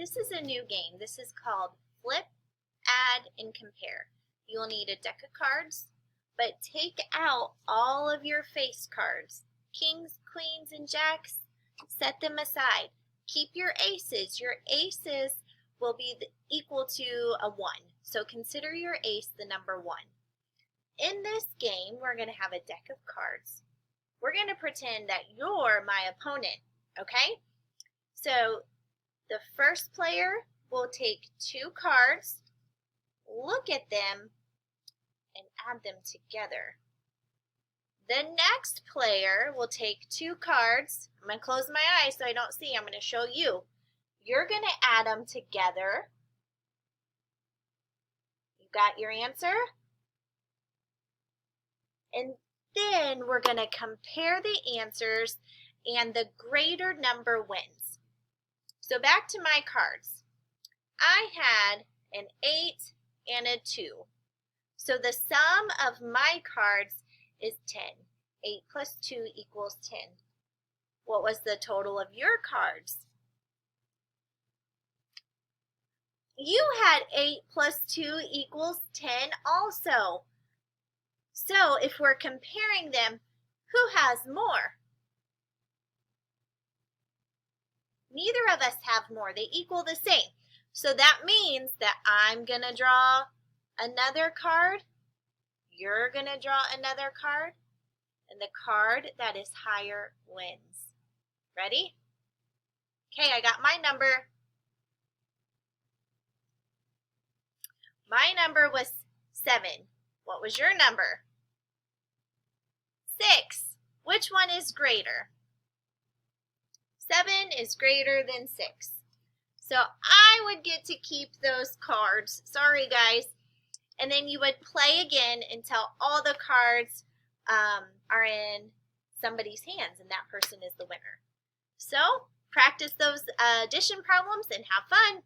This is a new game. This is called Flip, Add, and Compare. You'll need a deck of cards, but take out all of your face cards. Kings, queens, and jacks, set them aside. Keep your aces. Your aces will be equal to a 1. So consider your ace the number 1. In this game, we're going to have a deck of cards. We're going to pretend that you're my opponent, okay? So the first player will take 2 cards, look at them, and add them together. The next player will take 2 cards. I'm going to close my eyes so I don't see. I'm going to show you. You're going to add them together. You got your answer? And then we're going to compare the answers, and the greater number wins. So back to my cards. I had an 8 and a 2. So the sum of my cards is 10. 8 plus 2 equals 10. What was the total of your cards? You had 8 plus 2 equals 10 also. So if we're comparing them, who has more? Neither of us have more. They equal the same. So that means that I'm going to draw another card. You're going to draw another card. And the card that is higher wins. Ready? Okay, I got my number. My number was 7. What was your number? 6. Which one is greater? 7 is greater than 6. So I would get to keep those cards. Sorry, guys. And then you would play again until all the cards are in somebody's hands, and that person is the winner. So practice those addition problems and have fun.